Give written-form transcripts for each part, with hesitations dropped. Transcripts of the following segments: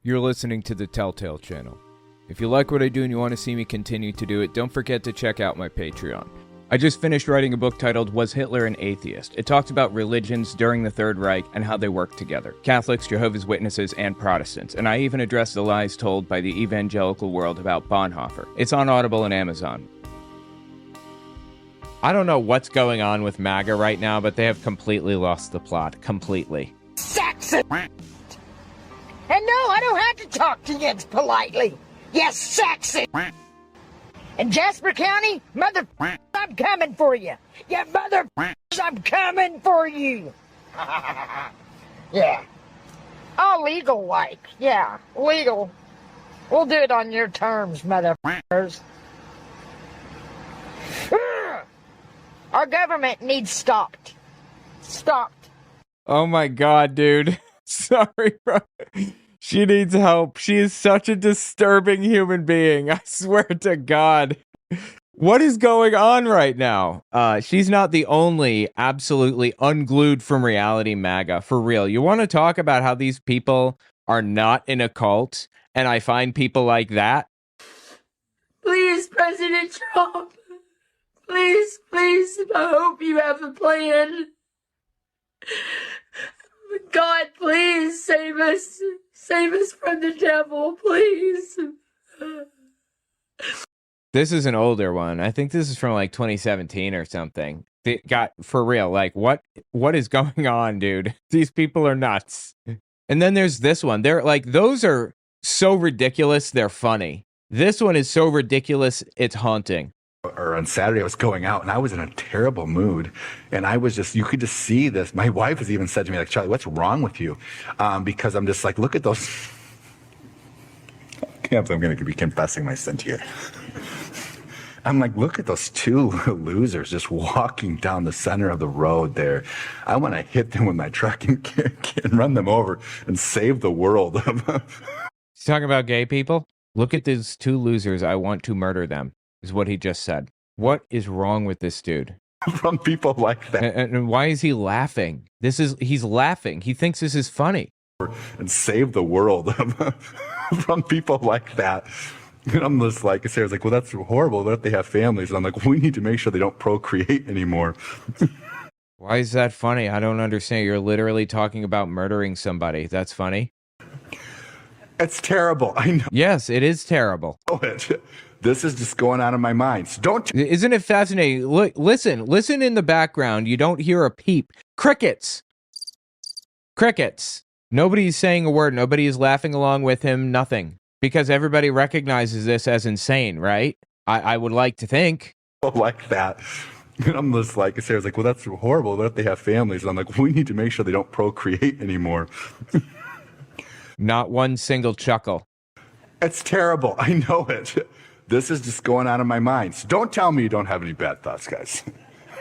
You're listening to the Telltale Channel. If you like what I do and you want to see me continue to do it, don't forget to check out my Patreon. I just finished writing a book titled Was Hitler an Atheist? It talks about religions during the Third Reich and how they work together. Catholics, Jehovah's Witnesses, and Protestants. And I even address the lies told by the evangelical world about Bonhoeffer. It's on Audible and Amazon. I don't know what's going on with MAGA right now, but they have completely lost the plot. Completely. Saxon! And no, I don't have to talk to you politely. Yes, Saxon! In Jasper County, mother, I'm coming for you. Yeah, mother, I'm coming for you. Yeah. All legal like. Yeah, legal. We'll do it on your terms, motherfuckers. Our government needs stopped. Stopped. Oh my god, dude. Sorry, bro. She needs help. She is such a disturbing human being. I swear to God. What is going on right now? She's not the only absolutely unglued from reality MAGA. For real. You want to talk about how these people are not in a cult, and I find people like that? Please, President Trump. Please, please, I hope you have a plan. God, please save us. Save us from the devil, please. This is an older one. I think this is from like 2017 or something. It got, for real, like what is going on, dude? These people are nuts. And then there's this one. They're like, those are so ridiculous, they're funny. This one is so ridiculous, it's haunting. Or on Saturday, I was going out and I was in a terrible mood. And I was just, you could just see this. My wife has even said to me, like, Charlie, what's wrong with you? Because I'm just like, look at those. I can't believe I'm going to be confessing my sin here. I'm like, look at those two losers just walking down the center of the road there. I want to hit them with my truck and run them over and save the world. He's talking about gay people? Look at these two losers. I want to murder them. Is what he just said. What is wrong with this dude? From people like that. And why is he laughing? He's laughing. He thinks this is funny. And save the world from people like that. And I'm just like, Sarah's like, well, that's horrible. What if they have families? And I'm like, we need to make sure they don't procreate anymore. Why is that funny? I don't understand. You're literally talking about murdering somebody. That's funny? It's terrible. I know. Yes, it is terrible. This is just going on in my mind. So don't. Isn't it fascinating? Look, listen in the background. You don't hear a peep. Crickets. Crickets. Nobody's saying a word. Nobody is laughing along with him. Nothing. Because everybody recognizes this as insane, right? I would like to think. Like that. And I'm just like, Sarah's like, well, that's horrible. What if they have families? And I'm like, we need to make sure they don't procreate anymore. Not one single chuckle. It's terrible. I know it. This is just going on in my mind. So don't tell me you don't have any bad thoughts, guys.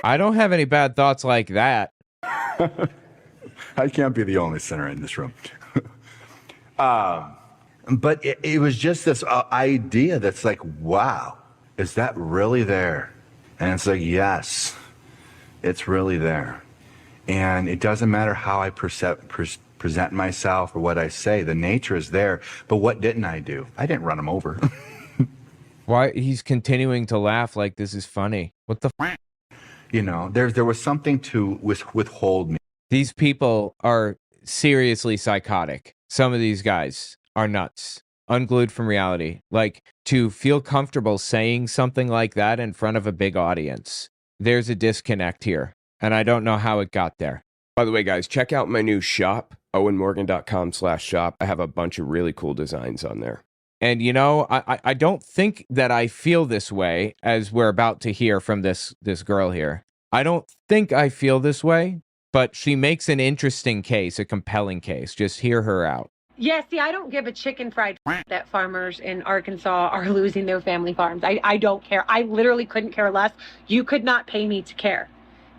I don't have any bad thoughts like that. I can't be the only sinner in this room. But it was just this idea that's like, wow, is that really there? And it's like, yes, it's really there. And it doesn't matter how I present myself or what I say. The nature is there. But what didn't I do? I didn't run him over. Why he's continuing to laugh like this is funny? What the f? You know, there was something to withhold me. These people are seriously psychotic. Some of these guys are nuts. Unglued from reality. Like, to feel comfortable saying something like that in front of a big audience. There's a disconnect here. And I don't know how it got there. By the way, guys, check out my new shop, owenmorgan.com/shop. I have a bunch of really cool designs on there. And, you know, I don't think that I feel this way, as we're about to hear from this girl here. I don't think I feel this way, but she makes an interesting case, a compelling case. Just hear her out. Yeah, see, I don't give a chicken fried that farmers in Arkansas are losing their family farms. I don't care. I literally couldn't care less. You could not pay me to care.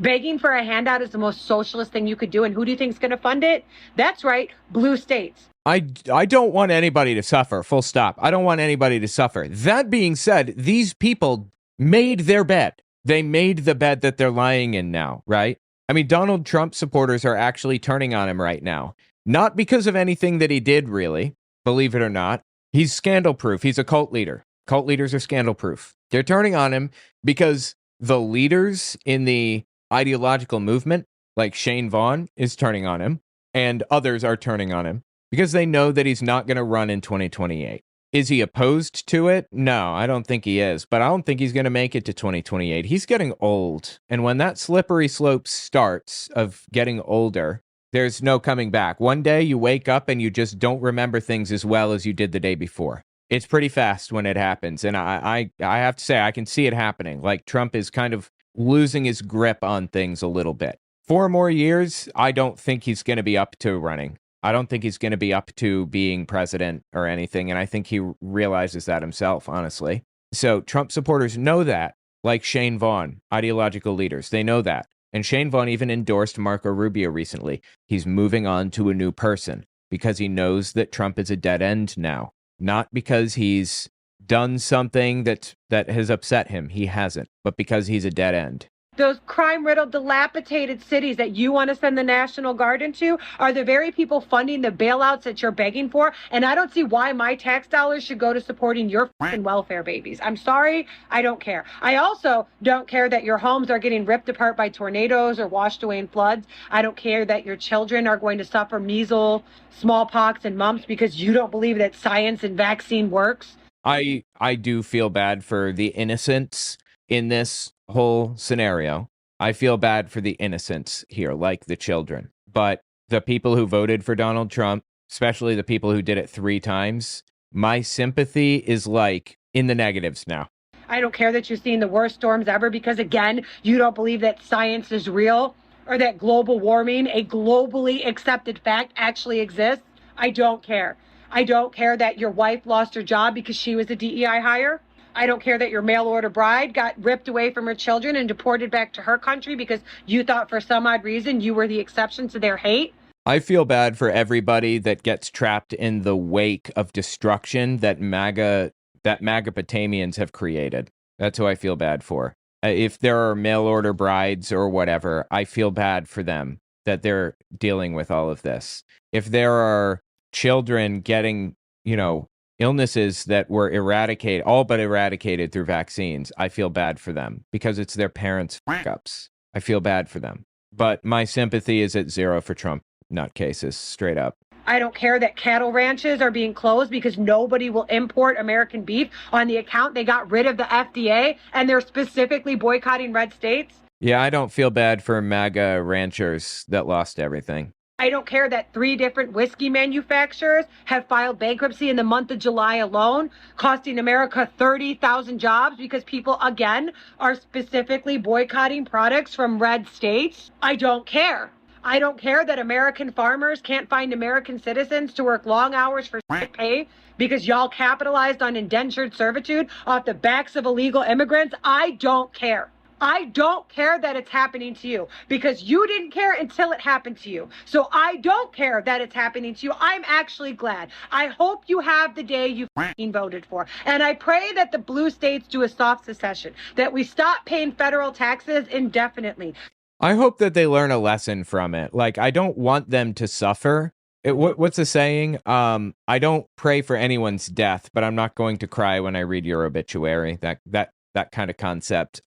Begging for a handout is the most socialist thing you could do. And who do you think is going to fund it? That's right, blue states. I don't want anybody to suffer, full stop. I don't want anybody to suffer. That being said, these people made their bed. They made the bed that they're lying in now, right? I mean, Donald Trump supporters are actually turning on him right now. Not because of anything that he did, really. believe it or not. He's scandal proof. He's a cult leader. Cult leaders are scandal proof. They're turning on him because the leaders in the ideological movement, like Shane Vaughn, is turning on him, and others are turning on him because they know that he's not going to run in 2028. Is he opposed to it? No, I don't think he is, but I don't think he's going to make it to 2028. He's getting old, and when that slippery slope starts of getting older, there's no coming back. One day you wake up and you just don't remember things as well as you did the day before. It's pretty fast when it happens, and I have to say, I can see it happening. Like, Trump is kind of losing his grip on things a little bit. 4 more years, I don't think he's going to be up to running. I don't think he's going to be up to being president or anything, and I think he realizes that himself, honestly. So Trump supporters know that, like Shane Vaughn, ideological leaders. They know that. And Shane Vaughn even endorsed Marco Rubio recently. He's moving on to a new person because he knows that Trump is a dead end now. Not because he's done something that has upset him. He hasn't. But because he's a dead end. Those crime-riddled, dilapidated cities that you want to send the National Guard into are the very people funding the bailouts that you're begging for. And I don't see why my tax dollars should go to supporting your fucking welfare babies. I'm sorry. I don't care. I also don't care that your homes are getting ripped apart by tornadoes or washed away in floods. I don't care that your children are going to suffer measles, smallpox, and mumps because you don't believe that science and vaccine works. I do feel bad for the innocents in this whole scenario. I feel bad for the innocents here, like the children. But the people who voted for Donald Trump, especially the people who did it 3 times, my sympathy is like in the negatives now. I don't care that you're seeing the worst storms ever because, again, you don't believe that science is real or that global warming, a globally accepted fact, actually exists. I don't care. I don't care that your wife lost her job because she was a DEI hire. I don't care that your mail-order bride got ripped away from her children and deported back to her country because you thought for some odd reason you were the exception to their hate. I feel bad for everybody that gets trapped in the wake of destruction that MAGA-Potamians have created. That's who I feel bad for. If there are mail-order brides or whatever, I feel bad for them that they're dealing with all of this. If there are children getting, illnesses that were all but eradicated through vaccines, I feel bad for them because it's their parents' fuck-ups. I feel bad for them. But my sympathy is at 0 for Trump nutcases, straight up. I don't care that cattle ranches are being closed because nobody will import American beef on the account they got rid of the FDA and they're specifically boycotting red states. Yeah, I don't feel bad for MAGA ranchers that lost everything. I don't care that 3 different whiskey manufacturers have filed bankruptcy in the month of July alone, costing America 30,000 jobs because people, again, are specifically boycotting products from red states. I don't care. I don't care that American farmers can't find American citizens to work long hours for pay because y'all capitalized on indentured servitude off the backs of illegal immigrants. I don't care. I don't care that it's happening to you because you didn't care until it happened to you. So I don't care that it's happening to you. I'm actually glad. I hope you have the day you voted for. And I pray that the blue states do a soft secession, that we stop paying federal taxes indefinitely. I hope that they learn a lesson from it. Like, I don't want them to suffer. What's the saying? I don't pray for anyone's death, but I'm not going to cry when I read your obituary. That kind of concept.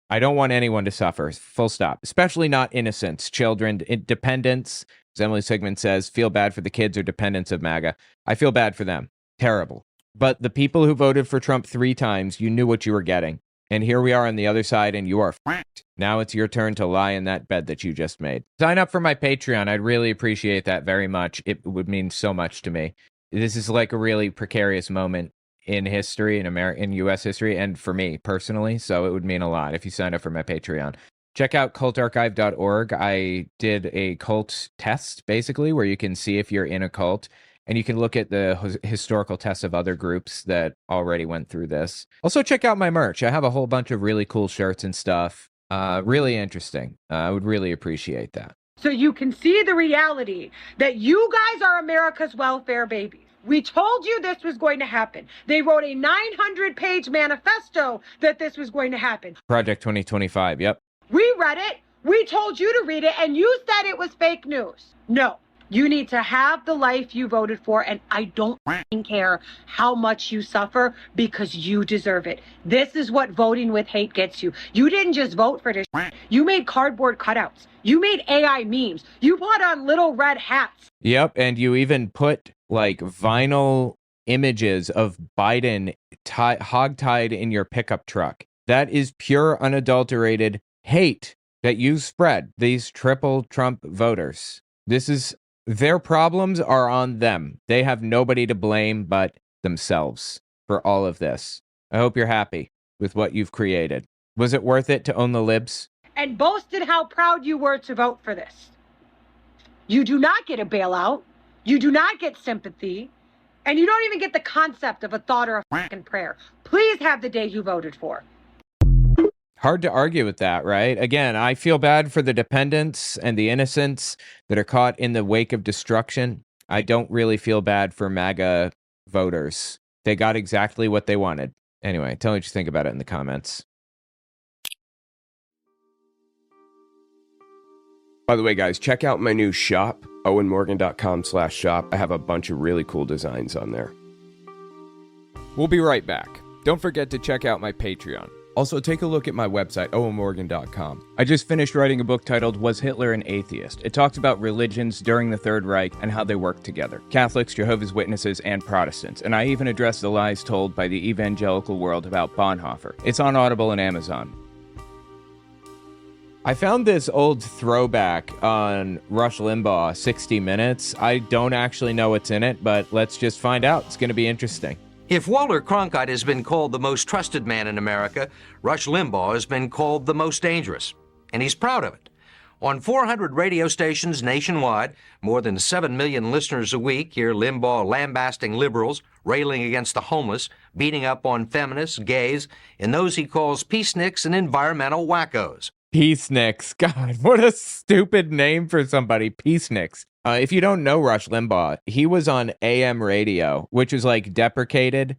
I don't want anyone to suffer, full stop, especially not innocents, children, dependents. As Emily Sigmund says, feel bad for the kids or dependents of MAGA. I feel bad for them. Terrible. But the people who voted for Trump 3 times, you knew what you were getting. And here we are on the other side, and you are f***ed. Now it's your turn to lie in that bed that you just made. Sign up for my Patreon. I'd really appreciate that very much. It would mean so much to me. This is like a really precarious moment in history, in U.S. history, and for me personally, so it would mean a lot if you sign up for my Patreon. Check out cultarchive.org. I did a cult test, basically, where you can see if you're in a cult, and you can look at the historical tests of other groups that already went through this. Also, check out my merch. I have a whole bunch of really cool shirts and stuff. Really interesting. I would really appreciate that. So you can see the reality that you guys are America's welfare babies. We told you this was going to happen. They wrote a 900-page manifesto that this was going to happen. Project 2025, yep. We read it. We told you to read it, and you said it was fake news. No, You need to have the life you voted for, and I don't care how much you suffer because you deserve it. This is what voting with hate gets you. You didn't just vote for this. You made cardboard cutouts. You made AI memes. You put on little red hats. Yep, and you even put like vinyl images of Biden hogtied in your pickup truck. That is pure, unadulterated hate that you spread, these triple Trump voters. Their problems are on them. They have nobody to blame but themselves for all of this. I hope you're happy with what you've created. Was it worth it to own the libs? And boasted how proud you were to vote for this. You do not get a bailout. You do not get sympathy. And you don't even get the concept of a thought or a fucking prayer. Please have the day you voted for. Hard to argue with that, right? Again, I feel bad for the dependents and the innocents that are caught in the wake of destruction. I don't really feel bad for MAGA voters. They got exactly what they wanted. Anyway, tell me what you think about it in the comments. By the way, guys, check out my new shop, owenmorgan.com/shop. I have a bunch of really cool designs on there. We'll be right back. Don't forget to check out my Patreon. Also, take a look at my website, owenmorgan.com. I just finished writing a book titled Was Hitler an Atheist? It talks about religions during the Third Reich and how they work together. Catholics, Jehovah's Witnesses, and Protestants. And I even address the lies told by the evangelical world about Bonhoeffer. It's on Audible and Amazon. I found this old throwback on Rush Limbaugh, 60 Minutes. I don't actually know what's in it, but let's just find out. It's going to be interesting. If Walter Cronkite has been called the most trusted man in America, Rush Limbaugh has been called the most dangerous, and he's proud of it. On 400 radio stations nationwide, more than 7 million listeners a week hear Limbaugh lambasting liberals, railing against the homeless, beating up on feminists, gays, and those he calls peaceniks and environmental wackos. Peaceniks. God, what a stupid name for somebody. Peaceniks. If you don't know Rush Limbaugh, he was on AM radio, which was like deprecated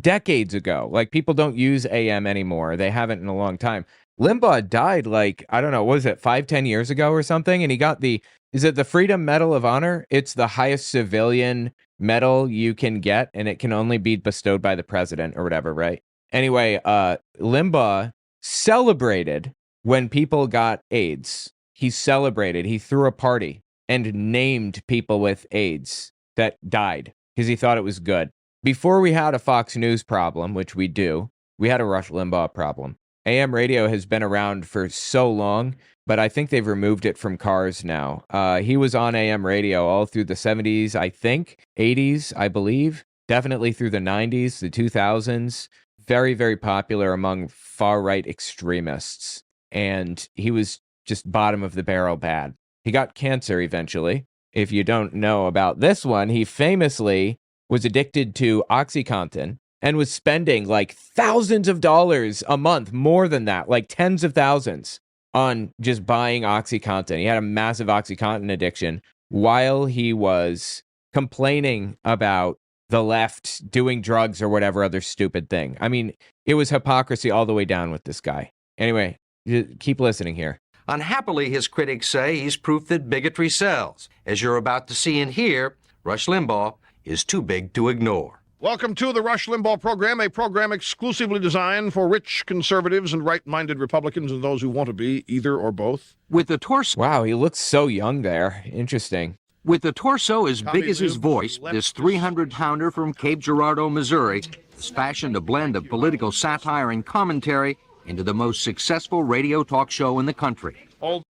decades ago. Like people don't use AM anymore. They haven't in a long time. Limbaugh died like, I don't know, what was it, 5-10 years ago or something? And he got is it the Freedom Medal of Honor? It's the highest civilian medal you can get, and it can only be bestowed by the president or whatever, right? Anyway, Limbaugh celebrated when people got AIDS. He celebrated. He threw a party and named people with AIDS that died because he thought it was good. Before we had a Fox News problem, which we do, we had a Rush Limbaugh problem. AM radio has been around for so long, but I think they've removed it from cars now. He was on AM radio all through the 70s, I think, 80s, I believe, definitely through the 90s, the 2000s. Very, very popular among far-right extremists. And he was just bottom of the barrel bad. He got cancer eventually. If you don't know about this one, he famously was addicted to OxyContin and was spending like thousands of dollars a month, more than that, like tens of thousands on just buying OxyContin. He had a massive OxyContin addiction while he was complaining about the left doing drugs or whatever other stupid thing. I mean, it was hypocrisy all the way down with this guy. Anyway, keep listening here. Unhappily, his critics say he's proof that bigotry sells. As you're about to see and hear, Rush Limbaugh is too big to ignore. Welcome to the Rush Limbaugh program, a program exclusively designed for rich conservatives and right-minded Republicans and those who want to be either or both. With the torso... Wow, he looks so young there. Interesting. With the torso as big as his voice, this 300-pounder from Cape Girardeau, Missouri, has fashioned a blend of political satire and commentary into the most successful radio talk show in the country.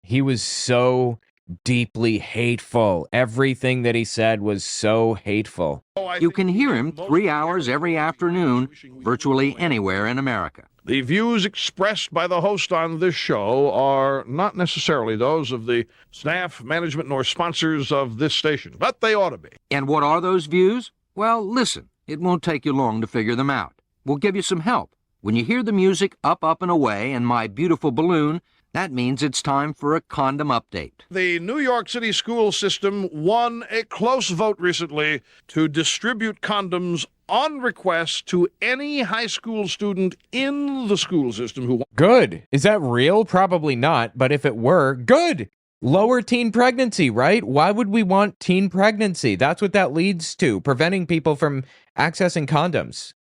He was so deeply hateful. Everything that he said was so hateful. You can hear him 3 hours every afternoon, virtually anywhere in America. The views expressed by the host on this show are not necessarily those of the staff, management, nor sponsors of this station, but they ought to be. And what are those views? Well, listen, it won't take you long to figure them out. We'll give you some help. When you hear the music Up, Up, and Away and My Beautiful Balloon, that means it's time for a condom update. The New York City school system won a close vote recently to distribute condoms on request to any high school student in the school system who... Good. Is that real? Probably not, but if it were, good. Lower teen pregnancy, right? Why would we want teen pregnancy? That's what that leads to, preventing people from accessing condoms.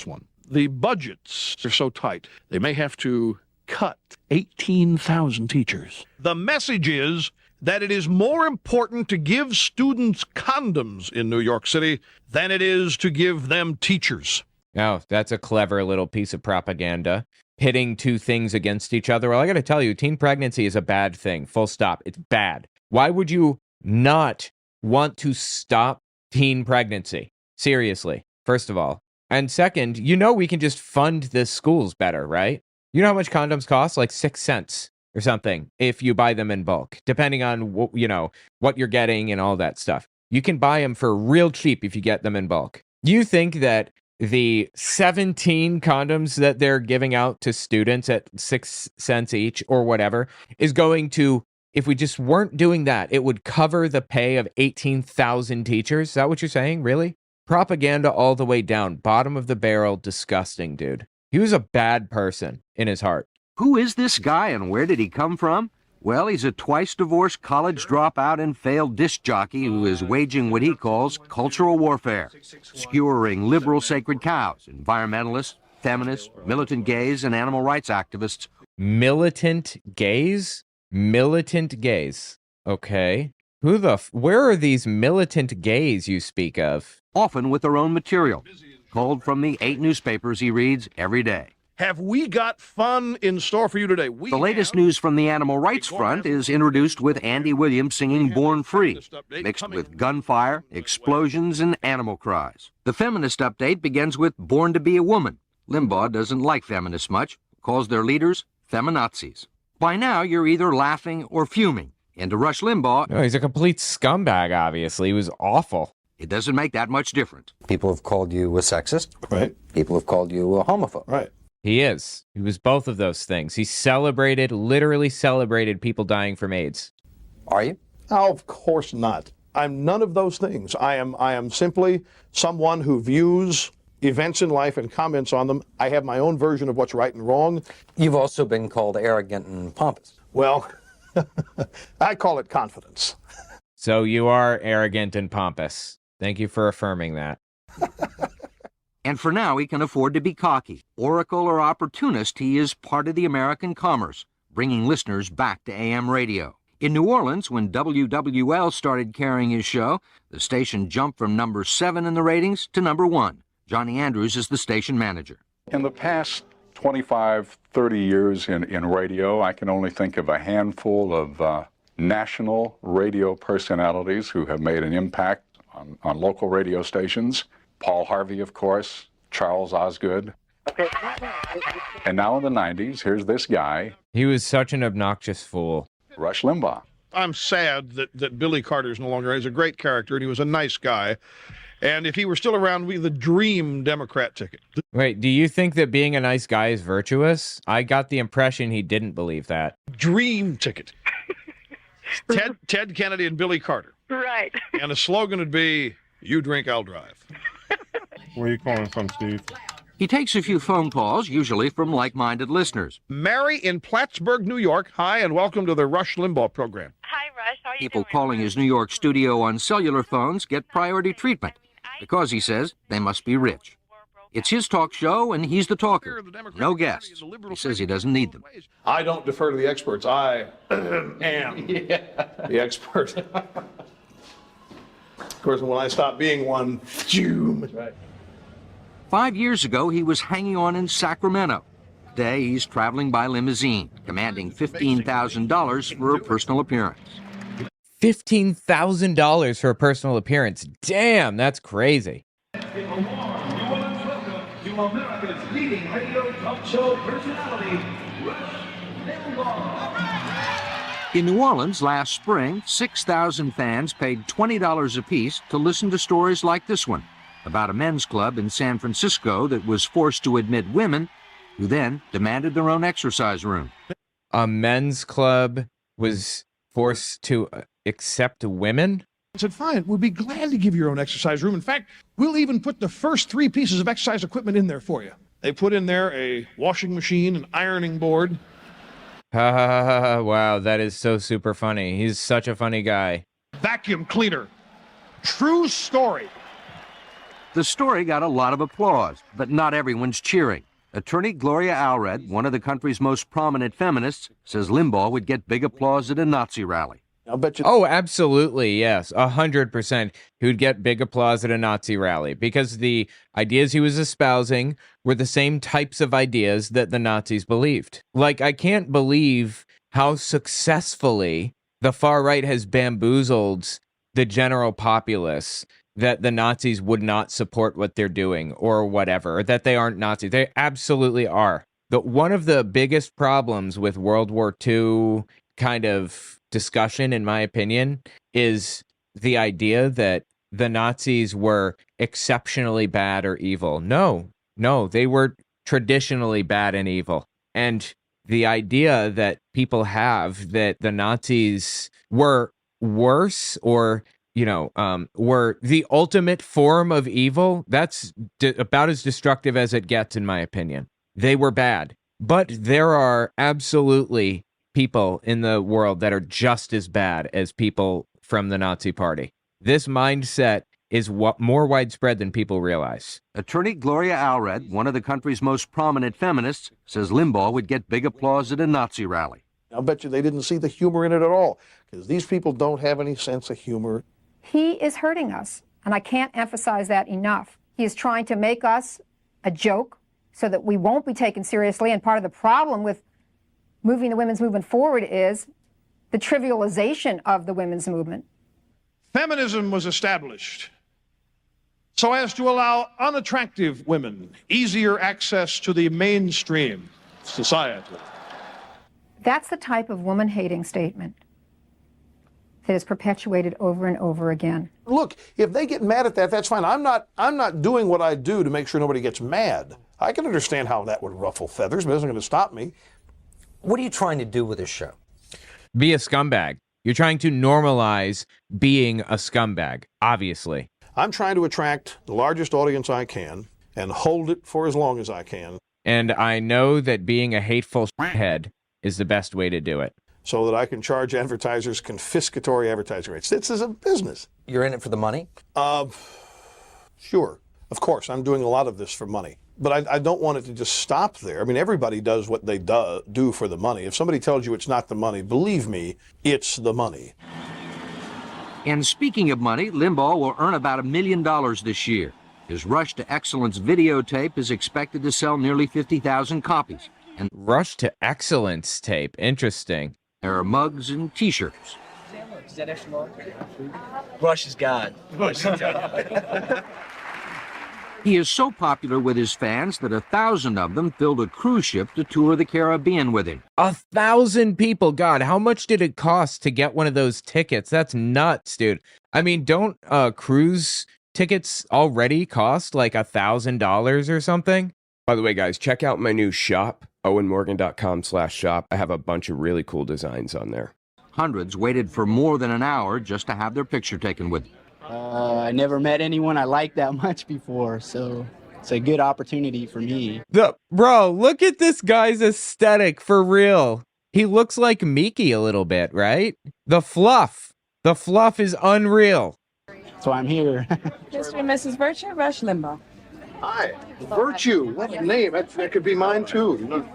One. The budgets are so tight, they may have to cut 18,000 teachers. The message is that it is more important to give students condoms in New York City than it is to give them teachers. Oh, that's a clever little piece of propaganda. Pitting two things against each other. Well, I got to tell you, teen pregnancy is a bad thing. Full stop. It's bad. Why would you not want to stop teen pregnancy? Seriously, first of all. And second, we can just fund the schools better, right? You know how much condoms cost? Like 6 cents or something if you buy them in bulk, depending on what you're getting and all that stuff. You can buy them for real cheap if you get them in bulk. Do you think that the 17 condoms that they're giving out to students at 6 cents each or whatever is going to, if we just weren't doing that, it would cover the pay of 18,000 teachers? Is that what you're saying? Really? Propaganda all the way down. Bottom of the barrel. Disgusting, dude. He was a bad person in his heart. Who is this guy and where did he come from? Well, he's a twice-divorced college dropout and failed disc jockey who is waging what he calls cultural warfare, skewering liberal sacred cows, environmentalists, feminists, militant gays, and animal rights activists. Militant gays? Militant gays. Okay. Where are these militant gays you speak of? Often with their own material, culled from the 8 newspapers he reads every day. Have we got fun in store for you today? The latest news from the animal rights front is introduced with Andy Williams singing Born Free, mixed with gunfire, explosions, and animal cries. The feminist update begins with Born to be a Woman. Limbaugh doesn't like feminists much, calls their leaders feminazis. By now, you're either laughing or fuming. And to Rush Limbaugh... No, he's a complete scumbag, obviously. He was awful. It doesn't make that much difference. People have called you a sexist. Right. People have called you a homophobe. Right. He is. He was both of those things. He literally celebrated people dying from AIDS. Are you? Oh, of course not. I'm none of those things. I am simply someone who views events in life and comments on them. I have my own version of what's right and wrong. You've also been called arrogant and pompous. Well, I call it confidence. So you are arrogant and pompous. Thank you for affirming that. And for now, he can afford to be cocky. Oracle or opportunist, he is part of the American commerce, bringing listeners back to AM radio. In New Orleans, when WWL started carrying his show, the station jumped from number 7 in the ratings to number 1. Johnny Andrews is the station manager. In the past 25, 30 years in radio, I can only think of a handful of national radio personalities who have made an impact on local radio stations. Paul Harvey, of course, Charles Osgood. And now in the 90s, here's this guy. He was such an obnoxious fool. Rush Limbaugh. I'm sad that Billy Carter's no longer. He's a great character, and he was a nice guy. And if he were still around, we'd be the dream Democrat ticket. Wait, do you think that being a nice guy is virtuous? I got the impression he didn't believe that. Dream ticket. Ted Kennedy and Billy Carter. Right. And the slogan would be, "You drink, I'll drive." Where are you calling from, Steve? He takes a few phone calls, usually from like-minded listeners. Mary in Plattsburgh, New York. Hi, and welcome to the Rush Limbaugh program. Hi, Rush. How are you People doing? calling his New York studio on cellular phones get priority treatment because, he says, they must be rich. It's his talk show, and he's the talker. No guests. He says he doesn't need them. I don't defer to the experts. I am the expert. Of course, when I stop being one, zoom. Right. 5 years ago, he was hanging on in Sacramento. Today, he's traveling by limousine, commanding $15,000 for a personal appearance. $15,000 for a personal appearance. Damn, that's crazy. America's leading radio talk show personality, Rush Limbaugh. In New Orleans last spring, 6,000 fans paid $20 apiece to listen to stories like this one about a men's club in San Francisco that was forced to admit women who then demanded their own exercise room. A men's club was forced to accept women? I said, fine, we'll be glad to give you your own exercise room. In fact, we'll even put the first 3 pieces of exercise equipment in there for you. They put in there a washing machine, an ironing board. Ha ha ha ha ha. Wow, that is so super funny. He's such a funny guy. Vacuum cleaner. True story. The story got a lot of applause, but not everyone's cheering. Attorney Gloria Allred, one of the country's most prominent feminists, says Limbaugh would get big applause at a Nazi rally. I'll bet you. Oh, absolutely. Yes. 100%. He would get big applause at a Nazi rally because the ideas he was espousing were the same types of ideas that the Nazis believed. Like, I can't believe how successfully the far right has bamboozled the general populace that the Nazis would not support what they're doing or whatever, or that they aren't Nazis. They absolutely are. One of the biggest problems with World War II kind of discussion, in my opinion, is the idea that the Nazis were exceptionally bad or evil. No, they were traditionally bad and evil. And the idea that people have that the Nazis were worse or, were the ultimate form of evil, that's about as destructive as it gets, in my opinion. They were bad. But there are absolutely people in the world that are just as bad as people from the Nazi Party. This mindset is more widespread than people realize. Attorney Gloria Allred, one of the country's most prominent feminists, says Limbaugh would get big applause at a Nazi rally. I'll bet you they didn't see the humor in it at all, because these people don't have any sense of humor. He is hurting us, and I can't emphasize that enough. He is trying to make us a joke so that we won't be taken seriously, and part of the problem with moving the women's movement forward is the trivialization of the women's movement. Feminism was established so as to allow unattractive women easier access to the mainstream society. That's the type of woman-hating statement that is perpetuated over and over again. Look, if they get mad at that, that's fine. I'm not doing what I do to make sure nobody gets mad. I can understand how that would ruffle feathers, but it isn't going to stop me. What are you trying to do with this show? Be a scumbag. You're trying to normalize being a scumbag, obviously. I'm trying to attract the largest audience I can and hold it for as long as I can. And I know that being a hateful head is the best way to do it. So that I can charge advertisers confiscatory advertising rates. This is a business. You're in it for the money? Sure. Of course, I'm doing a lot of this for money. But I don't want it to just stop there. I mean, everybody does what they do for the money. If somebody tells you it's not the money, believe me, it's the money. And speaking of money, Limbaugh will earn about $1 million this year. His Rush to Excellence videotape is expected to sell nearly 50,000 copies. And Rush to Excellence tape, interesting. There are mugs and T-shirts. Is that extra long? Rush is God. Rush is God. He is so popular with his fans that 1,000 of them filled a cruise ship to tour the Caribbean with him. 1,000 people. God, how much did it cost to get one of those tickets? That's nuts, dude. I mean, don't cruise tickets already cost like $1,000 or something? By the way, guys, check out my new shop, owenmorgan.com/shop. I have a bunch of really cool designs on there. Hundreds waited for more than an hour just to have their picture taken with him. I never met anyone I liked that much before, so it's a good opportunity for me. Bro, look at this guy's aesthetic for real. He looks like Mickey a little bit, right? The fluff is unreal. So I'm here. Mr. and Mrs. Virtue, Rush Limbaugh. Hi, Virtue. What a name. That could be mine too.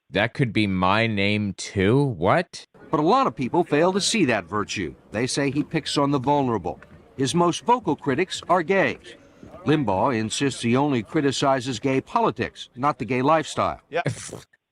That could be my name too? What? But a lot of people fail to see that virtue. They say he picks on the vulnerable. His most vocal critics are gays. Limbaugh insists he only criticizes gay politics, not the gay lifestyle. Yeah.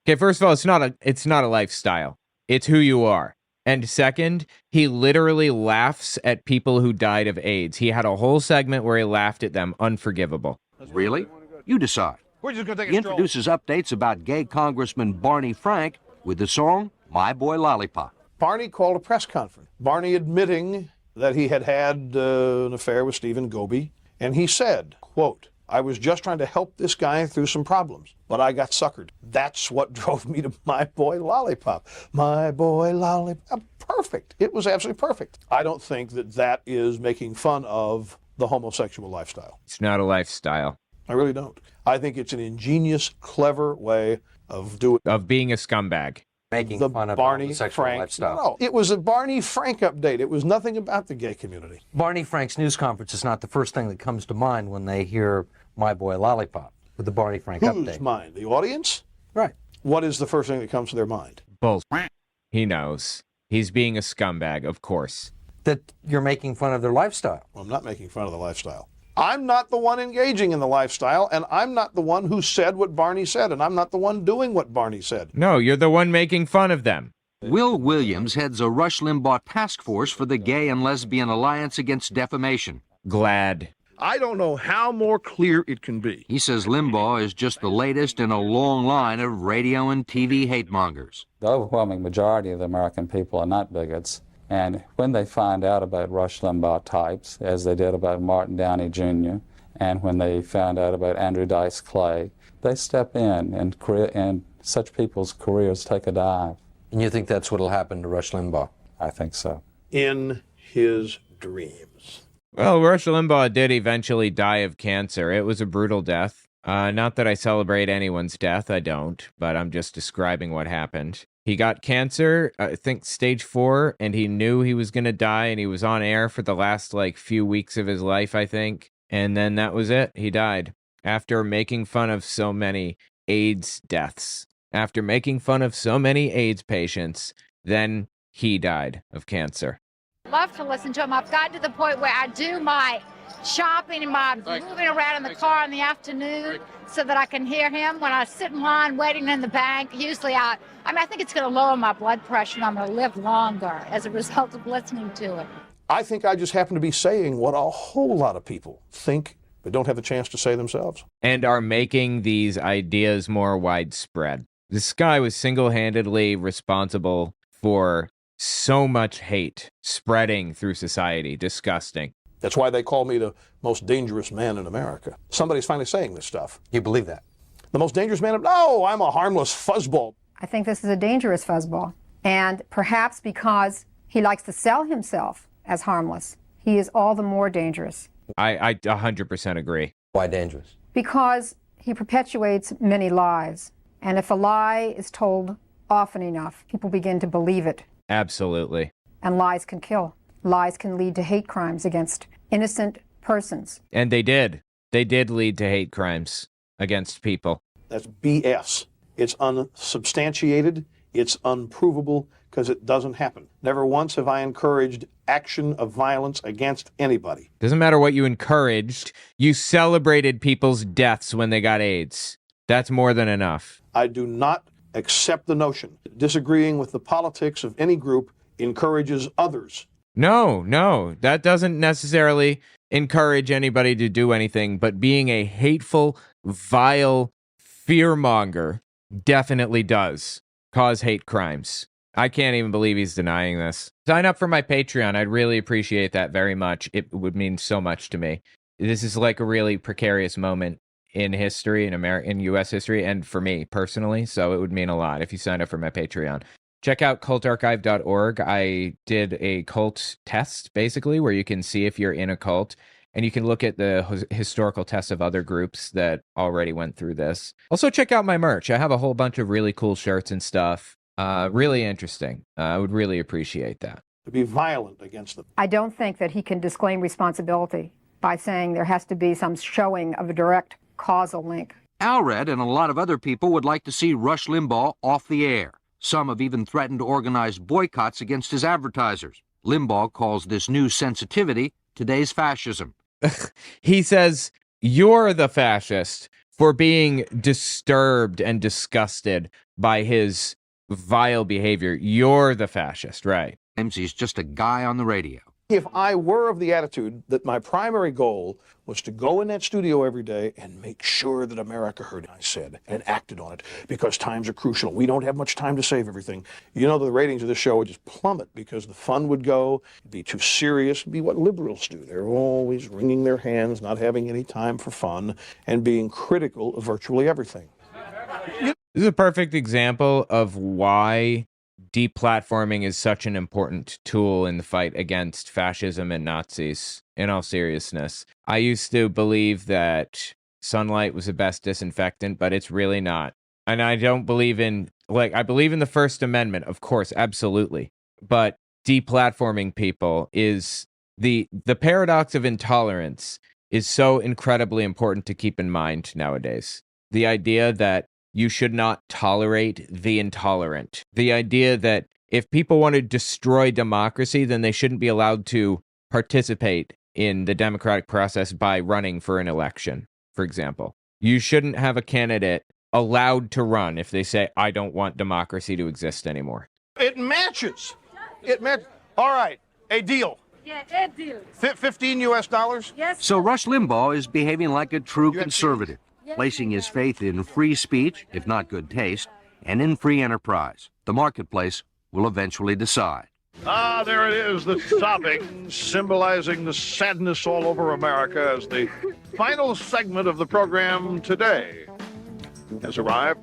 Okay, first of all, it's not a lifestyle. It's who you are. And second, he literally laughs at people who died of AIDS. He had a whole segment where he laughed at them. Unforgivable. Really? You decide. We're just gonna take He introduces updates about gay Congressman Barney Frank with the song My Boy Lollipop. Barney called a press conference. Barney admitting that he had an affair with Stephen Goby. And he said, quote, I was just trying to help this guy through some problems, but I got suckered. That's what drove me to My Boy Lollipop. My Boy Lollipop. Perfect. It was absolutely perfect. I don't think that is making fun of the homosexual lifestyle. It's not a lifestyle. I really don't. I think it's an ingenious, clever way of being a scumbag. Making the fun of Barney homosexual Frank lifestyle. No, it was a Barney Frank update. It was nothing about the gay community. Barney Frank's news conference is not the first thing that comes to mind when they hear My Boy Lollipop with the Barney Frank Whose update. mind? The audience? Right. What is the first thing that comes to their mind? Bull. He knows. He's being a scumbag, of course. That you're making fun of their lifestyle. Well, I'm not making fun of the lifestyle. I'm not the one engaging in the lifestyle, and I'm not the one who said what Barney said, and I'm not the one doing what Barney said. No, you're the one making fun of them. Will Williams heads a Rush Limbaugh task force for the Gay and Lesbian Alliance Against Defamation. Glad. I don't know how more clear it can be. He says Limbaugh is just the latest in a long line of radio and TV hate mongers. The overwhelming majority of the American people are not bigots. And when they find out about Rush Limbaugh types, as they did about Martin Downey Jr., and when they found out about Andrew Dice Clay, they step in and such people's careers take a dive. And you think that's what will happen to Rush Limbaugh? I think so. In his dreams. Well, Rush Limbaugh did eventually die of cancer. It was a brutal death. Not that I celebrate anyone's death, I don't, but I'm just describing what happened. He got cancer, I think stage 4, and he knew he was going to die, and he was on air for the last, few weeks of his life, I think. And then that was it. He died. After making fun of so many AIDS deaths. After making fun of so many AIDS patients, then he died of cancer. Love to listen to him. I've gotten to the point where I do my shopping and my moving around in the car in the afternoon so that I can hear him when I sit in line waiting in the bank. Usually I think it's going to lower my blood pressure and I'm going to live longer as a result of listening to it. I think I just happen to be saying what a whole lot of people think but don't have a chance to say themselves. And are making these ideas more widespread. This guy was single-handedly responsible for so much hate spreading through society. Disgusting. That's why they call me the most dangerous man in America. Somebody's finally saying this stuff. You believe that? The most dangerous man? No, I'm a harmless fuzzball. I think this is a dangerous fuzzball. And perhaps because he likes to sell himself as harmless, he is all the more dangerous. I 100% agree. Why dangerous? Because he perpetuates many lies. And if a lie is told often enough, people begin to believe it. Absolutely. And lies can kill. Lies can lead to hate crimes against innocent persons. And they did. They did lead to hate crimes against people. That's BS. It's unsubstantiated. It's unprovable because it doesn't happen. Never once have I encouraged action of violence against anybody. Doesn't matter what you encouraged. You celebrated people's deaths when they got AIDS. That's more than enough. I do not accept the notion that disagreeing with the politics of any group encourages others. No, that doesn't necessarily encourage anybody to do anything, but being a hateful, vile fearmonger definitely does cause hate crimes. I can't even believe he's denying this. Sign up for my Patreon. I'd really appreciate that very much. It would mean so much to me. This is like a really precarious moment in history, in U.S. history, and for me personally, so it would mean a lot if you sign up for my Patreon. Check out cultarchive.org. I did a cult test, basically, where you can see if you're in a cult, and you can look at the historical tests of other groups that already went through this. Also, check out my merch. I have a whole bunch of really cool shirts and stuff. Really interesting. I would really appreciate that. To be violent against them. I don't think that he can disclaim responsibility by saying there has to be some showing of a direct causal link. Alred and a lot of other people would like to see Rush Limbaugh off the air. Some have even threatened to organize boycotts against his advertisers. Limbaugh calls this new sensitivity today's fascism. He says, you're the fascist for being disturbed and disgusted by his vile behavior. You're the fascist, right? He's just a guy on the radio. If I were of the attitude that my primary goal was to go in that studio every day and make sure that America heard what I said and acted on it, because times are crucial. We don't have much time to save everything. You know, the ratings of this show would just plummet because the fun would go, it'd be too serious. It'd be what liberals do. They're always wringing their hands, not having any time for fun, and being critical of virtually everything. This is a perfect example of why deplatforming is such an important tool in the fight against fascism and Nazis, in all seriousness. I used to believe that sunlight was the best disinfectant, but it's really not. And I don't believe in like, I believe in the First Amendment, of course, absolutely. But deplatforming people is the paradox of intolerance is so incredibly important to keep in mind nowadays. The idea that you should not tolerate the intolerant. The idea that if people want to destroy democracy, then they shouldn't be allowed to participate in the democratic process by running for an election, for example. You shouldn't have a candidate allowed to run if they say, I don't want democracy to exist anymore. It matches. All right, a deal. Yeah, that deal. $15 US? Yes. So Rush Limbaugh is behaving like a true conservative, placing his faith in free speech, if not good taste, and in free enterprise. The marketplace will eventually decide. Ah, there it is, the sobbing, symbolizing the sadness all over America as the final segment of the program today has arrived.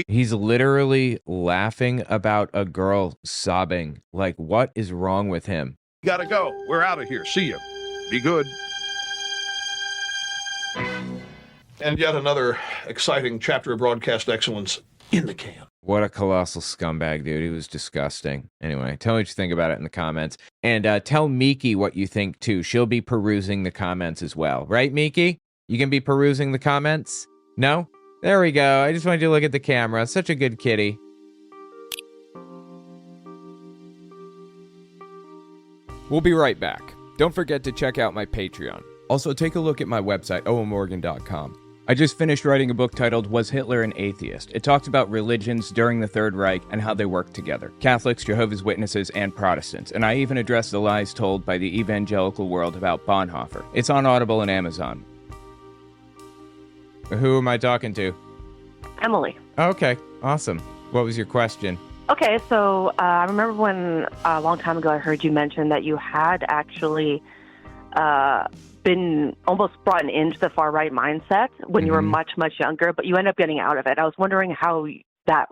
He's literally laughing about a girl sobbing. Like, what is wrong with him? Gotta go. We're out of here. See you. Be good. And yet another exciting chapter of broadcast excellence in the can. What a colossal scumbag, dude. He was disgusting. Anyway, tell me what you think about it in the comments. And tell Miki what you think, too. She'll be perusing the comments as well. Right, Miki? You can be perusing the comments? No? There we go. I just wanted you to look at the camera. Such a good kitty. We'll be right back. Don't forget to check out my Patreon. Also, take a look at my website, owenmorgan.com. I just finished writing a book titled Was Hitler an Atheist? It talks about religions during the Third Reich and how they work together. Catholics, Jehovah's Witnesses, and Protestants. And I even address the lies told by the evangelical world about Bonhoeffer. It's on Audible and Amazon. Who am I talking to? Emily. Okay, awesome. What was your question? Okay, so I remember when a long time ago I heard you mention that you had actually been almost brought into the far-right mindset when you were much, much younger, but you ended up getting out of it. I was wondering how that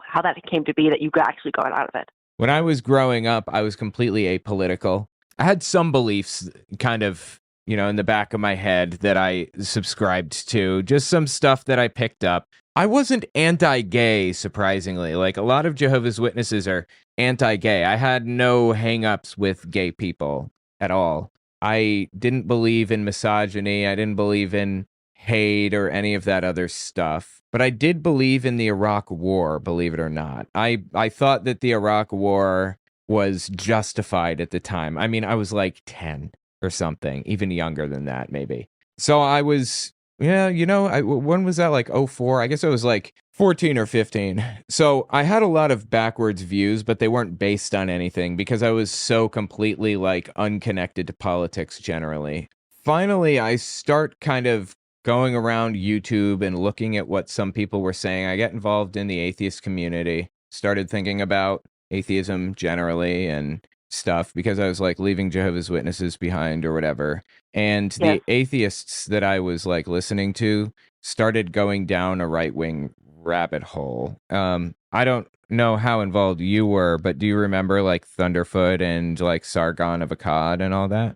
came to be that you actually got out of it. When I was growing up, I was completely apolitical. I had some beliefs kind of, you know, in the back of my head that I subscribed to, just some stuff that I picked up. I wasn't anti-gay, surprisingly. Like, a lot of Jehovah's Witnesses are anti-gay. I had no hang-ups with gay people at all. I didn't believe in misogyny. I didn't believe in hate or any of that other stuff. But I did believe in the Iraq War, believe it or not. I thought that the Iraq War was justified at the time. I mean, I was like 10 or something, even younger than that, maybe. So I was, yeah, you know, when was that, like 04? I guess I was like 14 or 15. So I had a lot of backwards views, but they weren't based on anything because I was so completely like unconnected to politics generally. Finally, I start kind of going around YouTube and looking at what some people were saying. I got involved in the atheist community, started thinking about atheism generally and stuff because I was like leaving Jehovah's Witnesses behind or whatever. And the atheists that I was like listening to started going down a right-wing rabbit hole. I don't know how involved you were, but do you remember like Thunderfoot and like Sargon of Akkad and all that?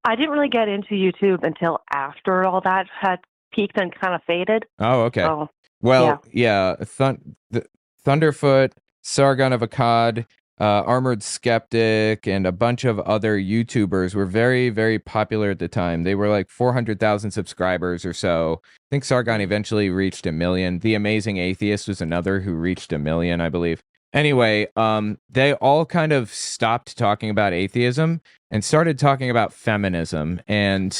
I didn't really get into YouTube until after all that had peaked and kind of faded. Oh, okay. So, well, yeah, Thunderfoot, Sargon of Akkad, Armored Skeptic, and a bunch of other YouTubers were very, very popular at the time. They were like 400,000 subscribers or so. I think Sargon eventually reached 1 million. The Amazing Atheist was another who reached 1 million, I believe. Anyway, they all kind of stopped talking about atheism and started talking about feminism. And,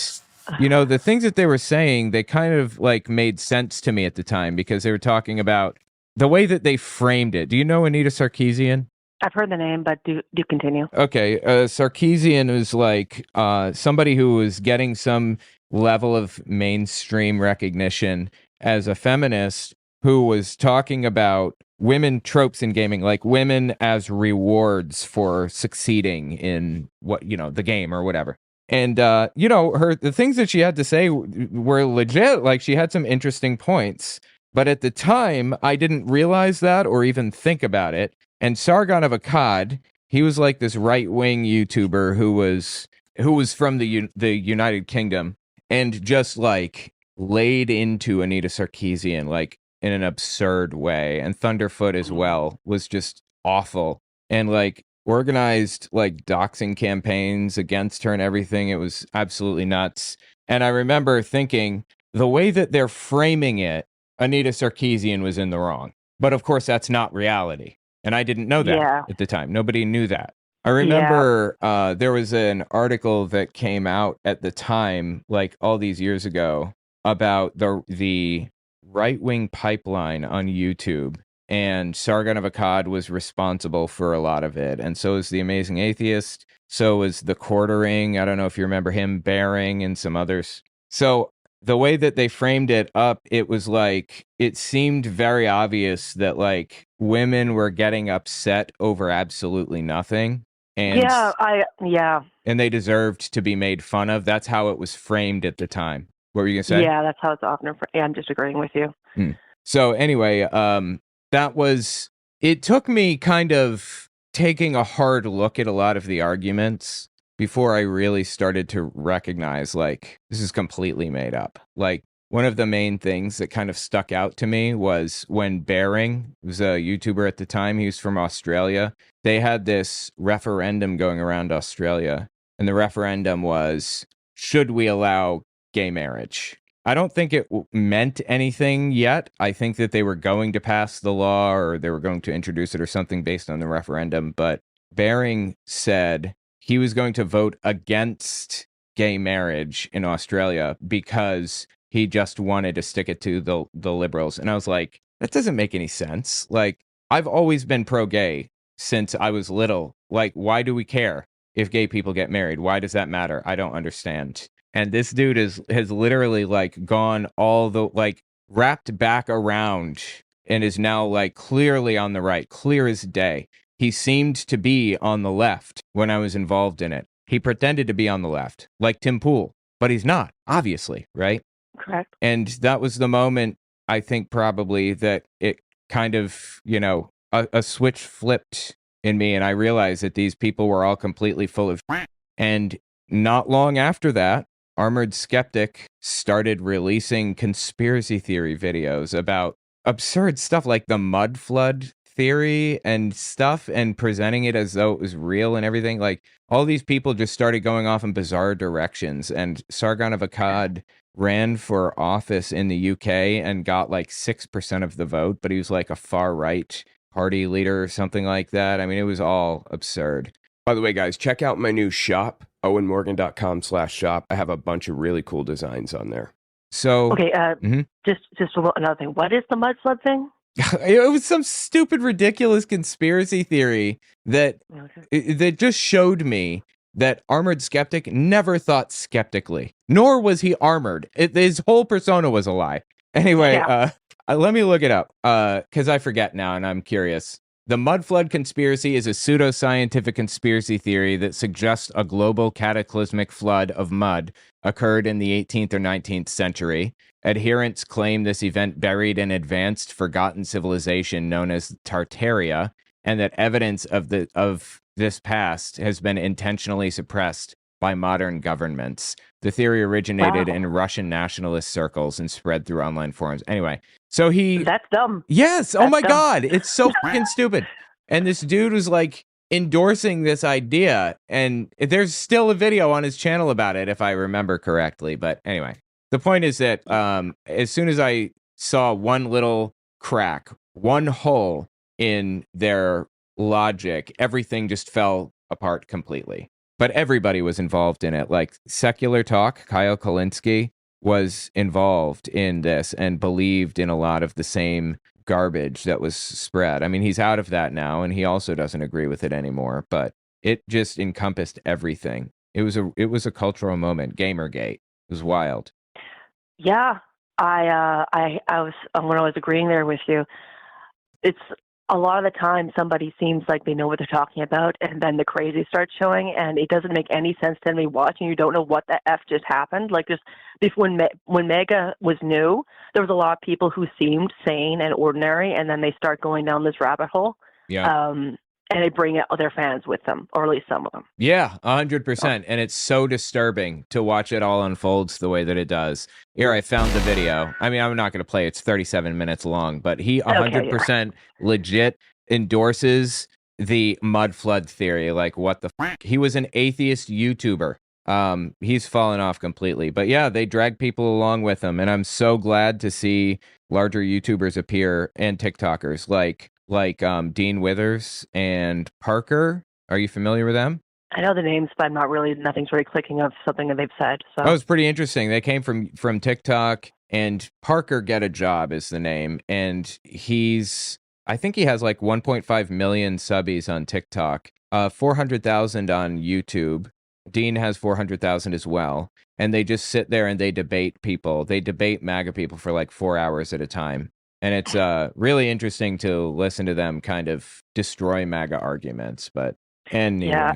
you know, the things that they were saying, they kind of like made sense to me at the time because they were talking about the way that they framed it. Do you know Anita Sarkeesian? I've heard the name, but do continue. Okay, Sarkeesian was like somebody who was getting some level of mainstream recognition as a feminist who was talking about women tropes in gaming, like women as rewards for succeeding in what, you know, the game or whatever. And, you know, the things that she had to say were legit. Like, she had some interesting points. But at the time, I didn't realize that or even think about it. And Sargon of Akkad, he was like this right-wing YouTuber who was from the United Kingdom and just like laid into Anita Sarkeesian, like in an absurd way. And Thunderfoot as well was just awful. And like organized like doxing campaigns against her and everything. It was absolutely nuts. And I remember thinking the way that they're framing it, Anita Sarkeesian was in the wrong. But of course, that's not reality. And I didn't know that at the time. Nobody knew that. I remember there was an article that came out at the time, like all these years ago, about the right-wing pipeline on YouTube. And Sargon of Akkad was responsible for a lot of it. And so is The Amazing Atheist. So is The Quartering. I don't know if you remember him, Bearing, and some others. So the way that they framed it up, it was like, it seemed very obvious that like women were getting upset over absolutely nothing. And and they deserved to be made fun of. That's how it was framed at the time. What were you gonna say? Yeah, that's how it's often. I'm just agreeing with you. So anyway, it took me kind of taking a hard look at a lot of the arguments before I really started to recognize, like, this is completely made up. Like, one of the main things that kind of stuck out to me was when Bearing was a YouTuber at the time. He was from Australia. They had this referendum going around Australia, and the referendum was, should we allow gay marriage? I don't think it meant anything yet. I think that they were going to pass the law, or they were going to introduce it or something based on the referendum. But Bearing said he was going to vote against gay marriage in Australia because he just wanted to stick it to the liberals. And I was like, that doesn't make any sense. Like, I've always been pro-gay since I was little. Like, why do we care if gay people get married? Why does that matter? I don't understand. And this dude has literally like gone all the like wrapped back around and is now like clearly on the right, clear as day. He seemed to be on the left when I was involved in it. He pretended to be on the left, like Tim Pool, but he's not, obviously, right? Correct. And that was the moment, I think, probably that it kind of, you know, a switch flipped in me, and I realized that these people were all completely full of shit. And not long after that, Armored Skeptic started releasing conspiracy theory videos about absurd stuff like the mud flood theory and stuff, and presenting it as though it was real and everything. Like, all these people just started going off in bizarre directions, and Sargon of Akkad ran for office in the UK and got like 6% of the vote, but he was like a far-right party leader or something like that. I mean, it was all absurd. By the way, guys, check out my new shop, owenmorgan.com/shop. I have a bunch of really cool designs on there. So, Okay, just another thing. What is the mud flood thing? It was some stupid, ridiculous conspiracy theory that just showed me that Armored Skeptic never thought skeptically, nor was he armored. His whole persona was a lie. Anyway, let me look it up because I forget now and I'm curious. The mud flood conspiracy is a pseudoscientific conspiracy theory that suggests a global cataclysmic flood of mud occurred in the 18th or 19th century. Adherents claim this event buried an advanced, forgotten civilization known as Tartaria, and that evidence of this past has been intentionally suppressed by modern governments. The theory originated in Russian nationalist circles and spread through online forums. Anyway, so That's dumb. Yes. That's oh my dumb. God. It's so fucking stupid. And this dude was like endorsing this idea. And there's still a video on his channel about it, if I remember correctly. But anyway, the point is that as soon as I saw one little crack, one hole in their logic, everything just fell apart completely. But everybody was involved in it. Like Secular Talk, Kyle Kalinske was involved in this and believed in a lot of the same garbage that was spread. I mean, he's out of that now, and he also doesn't agree with it anymore. But it just encompassed everything. It was a cultural moment. Gamergate. It was wild. Yeah, I was when I was agreeing there with you. It's a lot of the time somebody seems like they know what they're talking about, and then the crazy starts showing, and it doesn't make any sense to me watching. You don't know what the F just happened. Like just when Mega was new, there was a lot of people who seemed sane and ordinary, and then they start going down this rabbit hole. Yeah. and they bring out their fans with them, or at least some of them. Yeah, 100%. And it's so disturbing to watch it all unfolds the way that it does. Here, I found the video. I mean, I'm not going to play it. It's 37 minutes long, but he 100% legit endorses the mud flood theory. Like, what the f-? He was an atheist YouTuber. He's fallen off completely. But yeah, they drag people along with him. And I'm so glad to see larger YouTubers appear and TikTokers like Dean Withers and Parker. Are you familiar with them? I know the names, but I'm not really, nothing's really clicking of something that they've said. So. Oh, it's pretty interesting. They came from TikTok, and Parker Get a Job is the name. And I think he has like 1.5 million subbies on TikTok, 400,000 on YouTube. Dean has 400,000 as well. And they just sit there and they debate people. They debate MAGA people for like 4 hours at a time. And it's really interesting to listen to them kind of destroy MAGA arguments. But anyway,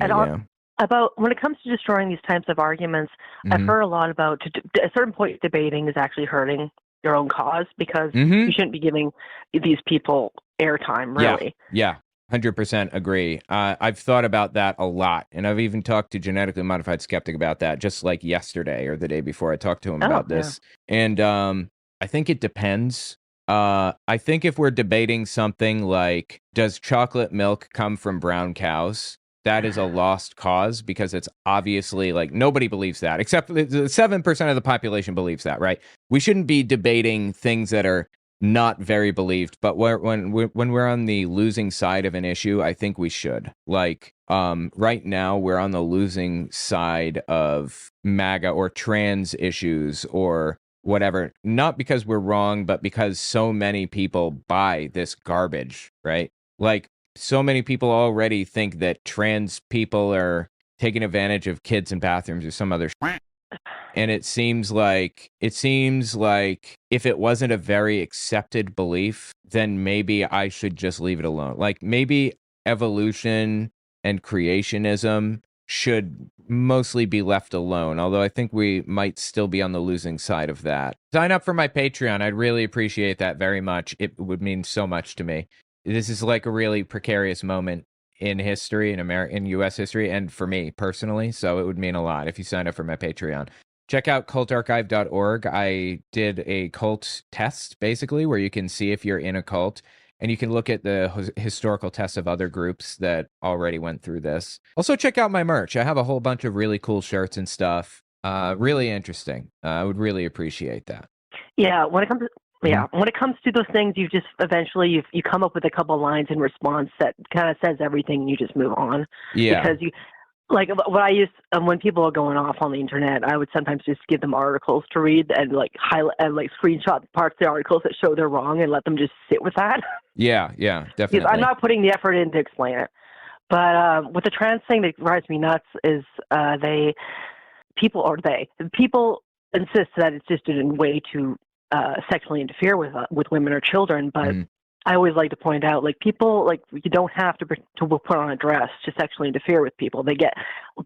about when it comes to destroying these types of arguments, I've heard a lot about at a certain point debating is actually hurting your own cause, because you shouldn't be giving these people airtime, really. Yeah. 100% agree. I've thought about that a lot, and I've even talked to Genetically Modified Skeptic about that, just like yesterday or the day before. I talked to him about this, and I think it depends. I think if we're debating something like, does chocolate milk come from brown cows? That is a lost cause, because it's obviously like nobody believes that, except 7% of the population believes that, right? We shouldn't be debating things that are not very believed, but when we're on the losing side of an issue, I think we should. Like, right now we're on the losing side of MAGA or trans issues or whatever, not because we're wrong, but because so many people buy this garbage, right? Like, so many people already think that trans people are taking advantage of kids in bathrooms or some other shit. And it seems like if it wasn't a very accepted belief, then maybe I should just leave it alone. Like, maybe evolution and creationism should mostly be left alone, although I think we might still be on the losing side of that. Sign up for my Patreon. I'd really appreciate that very much. It would mean so much to me. This is like a really precarious moment in history, in U.S. history, and for me personally, so it would mean a lot if you sign up for my Patreon. Check out cultarchive.org. I did a cult test, basically, where you can see if you're in a cult, and you can look at the historical tests of other groups that already went through this. Also, check out my merch. I have a whole bunch of really cool shirts and stuff. Really interesting. I would really appreciate that. Yeah, when it comes to those things, you just eventually you come up with a couple lines in response that kind of says everything, and you just move on. Yeah. Because you, like, what I use when people are going off on the internet, I would sometimes just give them articles to read and like highlight and like screenshot parts of the articles that show they're wrong and let them just sit with that. Yeah, definitely. Because I'm not putting the effort in to explain it. But with the trans thing that drives me nuts is people insist that it's just a way to sexually interfere with women or children, but I always like to point out, like, people, like, you don't have to put on a dress to sexually interfere with people.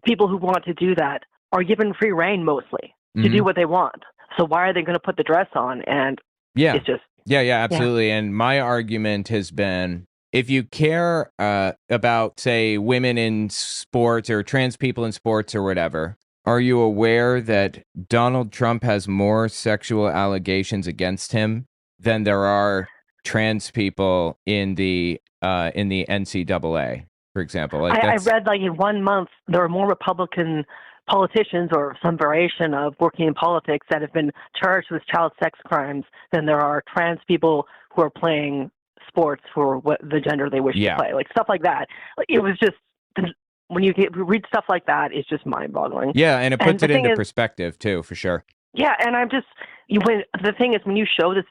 People who want to do that are given free reign mostly to do what they want. So why are they going to put the dress on? And it's just absolutely. Yeah. And my argument has been, if you care about, say, women in sports or trans people in sports or whatever, are you aware that Donald Trump has more sexual allegations against him than there are trans people in the NCAA, for example? Like, I read, like, in 1 month there are more Republican politicians or some variation of working in politics that have been charged with child sex crimes than there are trans people who are playing sports for the gender they wish to play. Like, stuff like that. Like, it was just, when you read stuff like that, it's just mind-boggling. Yeah, and it puts it into perspective too, for sure. Yeah, and the thing is, when you show this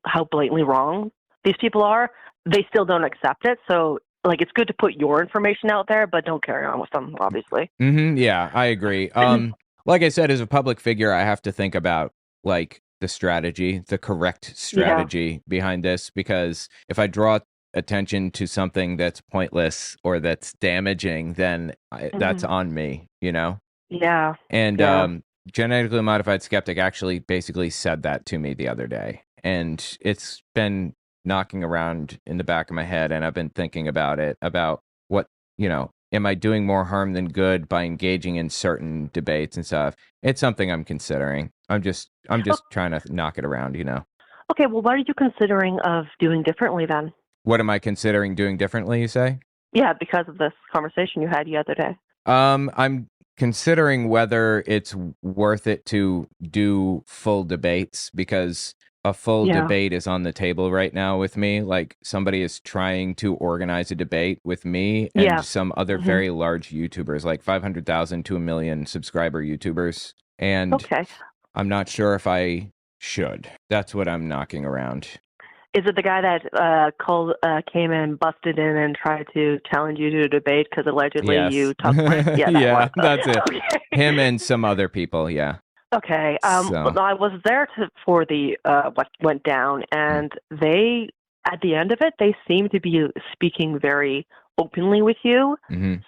how blatantly wrong these people are, they still don't accept it. So, like, it's good to put your information out there, but don't carry on with them, obviously. Yeah, I agree. Like I said, as a public figure, I have to think about, like, the correct strategy behind this, because if I draw attention to something that's pointless or that's damaging, then that's on me, you know? Yeah. And Genetically Modified Skeptic actually basically said that to me the other day, and it's been knocking around in the back of my head, and I've been thinking about it, about what, am I doing more harm than good by engaging in certain debates and stuff? It's something I'm considering. I'm just trying to knock it around, Okay, well, what are you considering of doing differently then? What am I considering doing differently, you say? Yeah, because of this conversation you had the other day. I'm considering whether it's worth it to do full debates, because a full debate is on the table right now with me. Like, somebody is trying to organize a debate with me and some other very large YouTubers, like 500,000 to 1 million subscriber YouTubers. And I'm not sure if I should. That's what I'm knocking around. Is it the guy that came and busted in and tried to challenge you to a debate because allegedly you talked? Yeah, that's it. Okay. Him and some other people, yeah. Okay. Well, I was there for the what went down, and they, at the end of it, they seemed to be speaking very openly with you.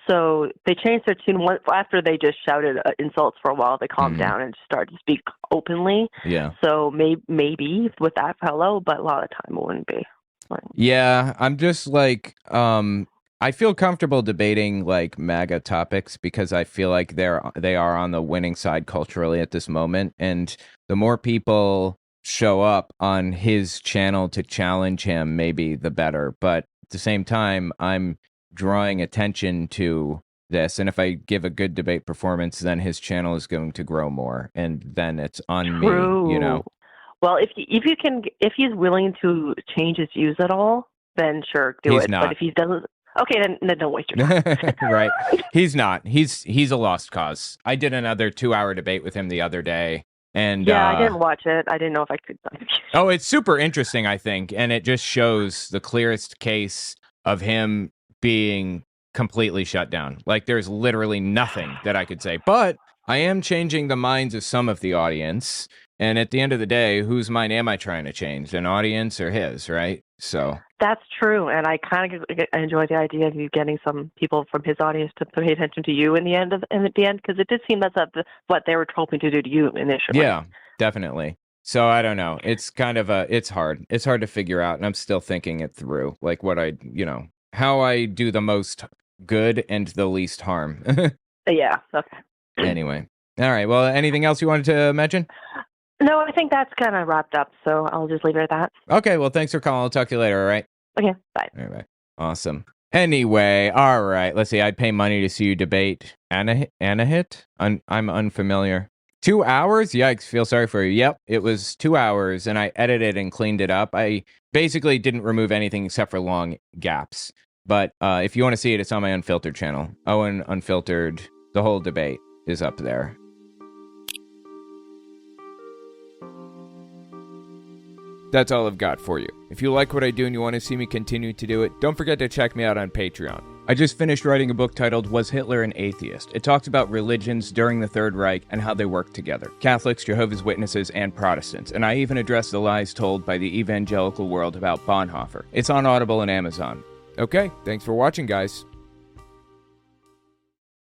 So they changed their tune after they just shouted insults for a while. They calmed down and started to speak openly. Yeah. So maybe with that fellow, but a lot of the time it wouldn't be. Yeah, I'm just like, I feel comfortable debating like MAGA topics because I feel like they are on the winning side culturally at this moment, and the more people show up on his channel to challenge him, maybe the better. But at the same time, I'm drawing attention to this, and if I give a good debate performance, then his channel is going to grow more, and then it's on me, Well, if he's willing to change his views at all, then sure, do it. Not. But if he doesn't, okay, then don't waste your time. Right. He's not. He's a lost cause. I did another 2-hour debate with him the other day. And I didn't watch it. I didn't know if I could. Oh, it's super interesting, I think. And it just shows the clearest case of him being completely shut down. Like, there's literally nothing that I could say. But I am changing the minds of some of the audience. And at the end of the day, whose mind am I trying to change? An audience or his, right? So that's true. And I kind of enjoy the idea of you getting some people from his audience to pay attention to you at the end, because it did seem that's what they were hoping to do to you initially. Yeah, definitely. So I don't know. It's kind of it's hard. It's hard to figure out. And I'm still thinking it through, like how I do the most good and the least harm. Yeah. Okay. Anyway. All right. Well, anything else you wanted to mention? No, I think that's kind of wrapped up, so I'll just leave it at that. Okay, well, thanks for calling. I'll talk to you later, all right? Okay, bye. All right, awesome. Anyway, all right, let's see. I'd pay money to see you debate Anahit? I'm unfamiliar. 2 hours? Yikes, feel sorry for you. Yep, it was 2 hours, and I edited and cleaned it up. I basically didn't remove anything except for long gaps. But if you want to see it, it's on my Unfiltered channel. Owen Unfiltered, the whole debate is up there. That's all I've got for you. If you like what I do and you want to see me continue to do it, don't forget to check me out on Patreon. I just finished writing a book titled Was Hitler an Atheist? It talks about religions during the Third Reich and how they work together. Catholics, Jehovah's Witnesses, and Protestants. And I even address the lies told by the evangelical world about Bonhoeffer. It's on Audible and Amazon. Okay, thanks for watching, guys.